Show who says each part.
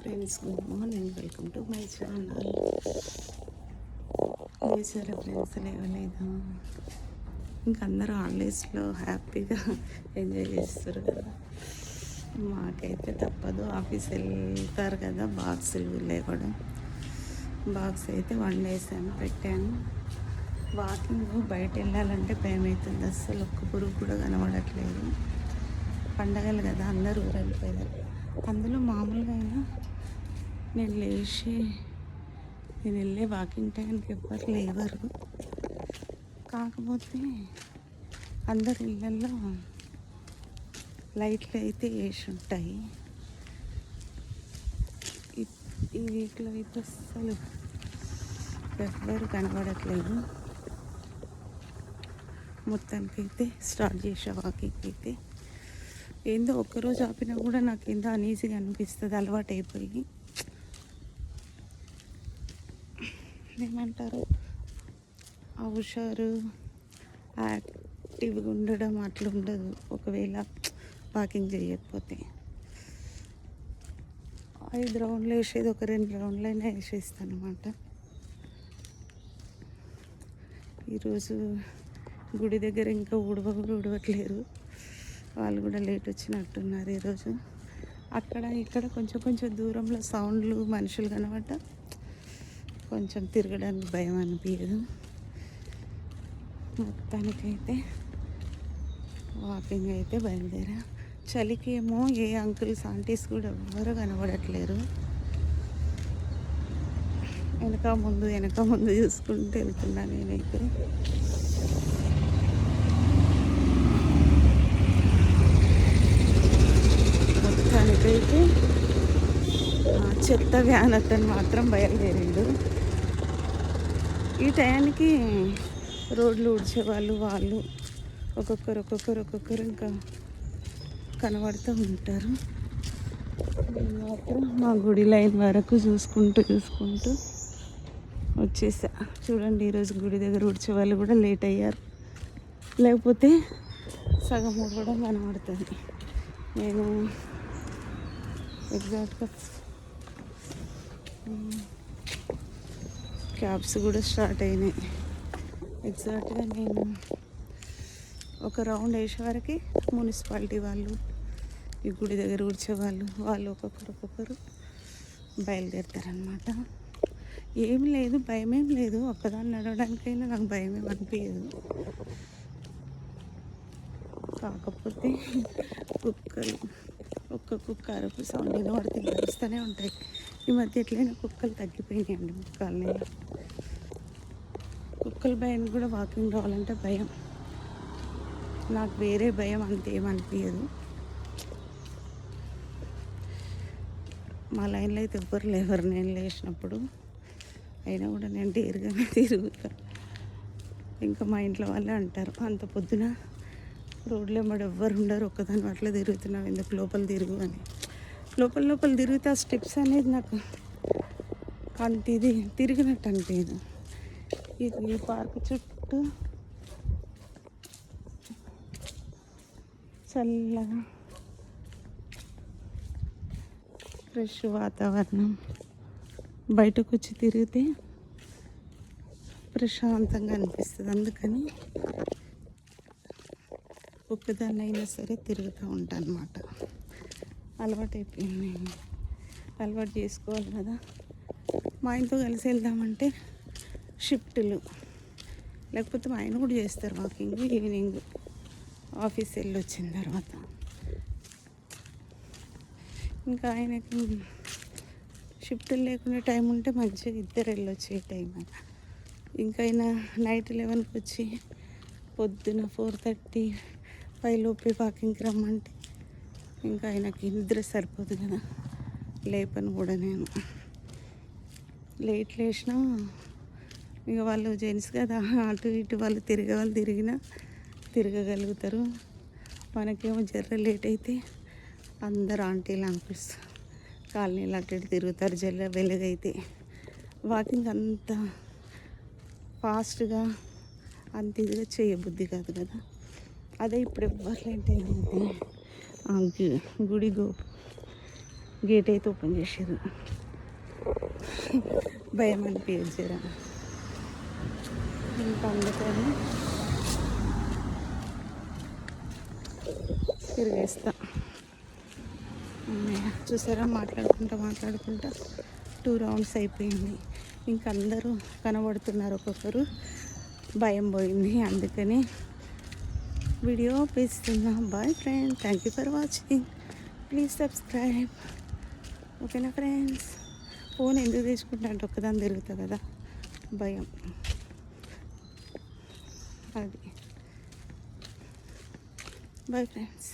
Speaker 1: Friends, good morning. Welcome to my channel. లేచారా friends? లేవలేదు. ఇంకా అందరూ హాలిడేస్లో హ్యాపీగా ఎంజాయ్ చేస్తారు కదా. మాకైతే తప్పదు, ఆఫీస్ వెళ్తారు కదా. బాక్సులు లేవడం, బాక్స్ అయితే వండేసాను, పెట్టాను. వాకింగ్ బయట వెళ్ళాలంటే భయం అవుతుంది. అస్సలు ఒక్క పురుగు కూడా కనబడట్లేదు. పండగలు కదా, అందరూ ఊరు వెళ్ళిపోయారు. అందులో మామూలుగా అయినా నేను వెళ్ళే వాకింగ్ టైంకి ఎవ్వరు లేవరు. కాకపోతే అందరి ఇళ్ళల్లో లైట్లు అయితే వేసి ఉంటాయి. ఈ వీక్లో అయితే అస్సలు ఎవ్వరు కనబడట్లేదు. మొత్తానికైతే స్టార్ట్ చేసే వాకింగ్ అయితే ఏందో ఒక్కరోజు ఆపినా కూడా నాకు ఏందో అనీజీగా అనిపిస్తుంది, అలవాటు అయిపోయి. ఏమంటారు, ఆ హుషారు యాక్టివ్గా ఉండడం అట్లా ఉండదు ఒకవేళ వాకింగ్ చేయకపోతే. 5 రౌండ్లు వేసేది ఒక 2 రౌండ్లైనా వేసేస్తాను అన్నమాట. ఈరోజు గుడి దగ్గర ఇంకా ఉడవట్లేరు, వాళ్ళు కూడా లేట్ వచ్చినట్టున్నారు ఈరోజు. అక్కడ ఇక్కడ కొంచెం దూరంలో సౌండ్లు, మనుషులు కనబడ్డ కొంచెం తిరగడానికి భయం అనిపించదు. మొత్తానికైతే వాకింగ్ అయితే బయలుదేరా. చలికి ఏమో ఏ అంకుల్స్ ఆంటీస్ కూడా ఎవ్వరూ కనబడట్లేరు. వెనక ముందు చూసుకుంటూ వెళ్తున్నా నేనైతే. మొత్తానికైతే చెత్త వ్యాన్ అతను మాత్రం బయలుదేరిండు. ఈ టయానికి రోడ్లు ఊడ్చేవాళ్ళు వాళ్ళు ఒక్కొక్కరు ఇంకా కనబడుతూ ఉంటారు. నేను మాత్రం మా గుడి లైన్ వరకు చూసుకుంటూ వచ్చేసా. చూడండి, ఈరోజు గుడి దగ్గర ఊడ్చే వాళ్ళు కూడా లేట్ అయ్యారు, లేకపోతే సగం ఊడవడం కనబడుతుంది. నేను ఎగ్జాక్ట్గా క్యాబ్స్ కూడా స్టార్ట్ అయినాయి. ఎగ్జాక్ట్గా నేను ఒక రౌండ్ వేసే వరకు మున్సిపాలిటీ వాళ్ళు, ఈ గుడి దగ్గర వాళ్ళు ఒక్కొక్కరు బయలుదేరుతారనమాట. ఏం లేదు, భయమేం లేదు. ఒక్కదాన్ని నడవడానికైనా నాకు భయమేం అనిపించదు. కాకపోతే ఒక్క కుక్క అరుపు సౌండ్ వినబడితే నడుస్తూనే ఉంటాయి. ఈ మధ్య ఎట్లయినా కుక్కలు తగ్గిపోయినాయండి ముక్కల్ని. కుక్కల భయం కూడా వాకింగ్ రావాలంటే భయం. నాకు వేరే భయం అంతేమనిపించదు. మా లైన్లో అయితే ఎవ్వరు లేవరు నేను లేచినప్పుడు. అయినా కూడా నేను డేరుగానే తిరుగుతా. ఇంకా మా ఇంట్లో వాళ్ళే అంటారు, అంత పొద్దున రోడ్లో మరి ఎవ్వరు ఉండరు, ఒక్కదాని అట్లా తిరుగుతున్నావు, ఎందుకు లోపల తిరుగు అని. లోపల తిరిగితే ఆ స్టెప్స్ అనేది నాకు ఇది తిరిగినట్టు అనిపించదు. ఇది పార్క్ చుట్టూ చల్లగా ఫ్రెష్ వాతావరణం, బయటకు వచ్చి తిరిగితే ప్రశాంతంగా అనిపిస్తుంది. అందుకని ఒక్కదాన్ని అయినా సరే తిరుగుతూ ఉంటాను అన్నమాట. అలవాటు అయిపోయింది, అలవాటు చేసుకోవాలి కదా. మా ఆయనతో కలిసి వెళ్దామంటే షిఫ్ట్లు, లేకపోతే మా ఆయన కూడా చేస్తారు వాకింగ్ ఈవినింగ్ ఆఫీస్ వెళ్ళి వచ్చిన తర్వాత. ఇంకా ఆయనకి షిఫ్ట్లు లేకుండా టైం ఉంటే మంచిగా ఇద్దరు వెళ్ళొచ్చే టైం. ఇంకా ఆయన నైట్ 11కి వచ్చి పొద్దున 4:30 లోపే వాకింగ్కి రమ్మంటే ఇంకా ఆయనకి నిద్ర సరిపోదు కదా. లేపను కూడా నేను. లేట్ లేచినా ఇక వాళ్ళు జెంట్స్ కదా, అటు ఇటు వాళ్ళు తిరగగలుగుతారు. మనకేమో జర్ర లేట్ అయితే అందరు ఆంటీలు అంకుల్స్ కాలనీలు అటు ఇటు తిరుగుతారు. వెలుగైతే వాకింగ్ అంత ఫాస్ట్గా అంత ఇదిగా చేయబుద్ధి కాదు కదా. అదే ఇప్పుడు ఎవ్వరు లేట్ అయింది. గుడి గేట్ అయితే ఓపెన్ చేసారు. భయం అనిపించారు. ఇంకా అందుకని తిరిగేస్తా. చూసారా, మాట్లాడుకుంటా 2 రౌండ్స్ అయిపోయింది. ఇంక అందరూ కనబడుతున్నారు, ఒక్కొక్కరు. భయం పోయింది, అందుకని వీడియో ఆపేస్తున్నా. Bye friend, thank you for watching. Please subscribe. ఓకేనా ఫ్రెండ్స్? ఫోన్ ఎందుకు తీసుకుంటా అంటే ఒక్కదాన్ని తిరుగుతా కదా, భయం. అది. Bye friends.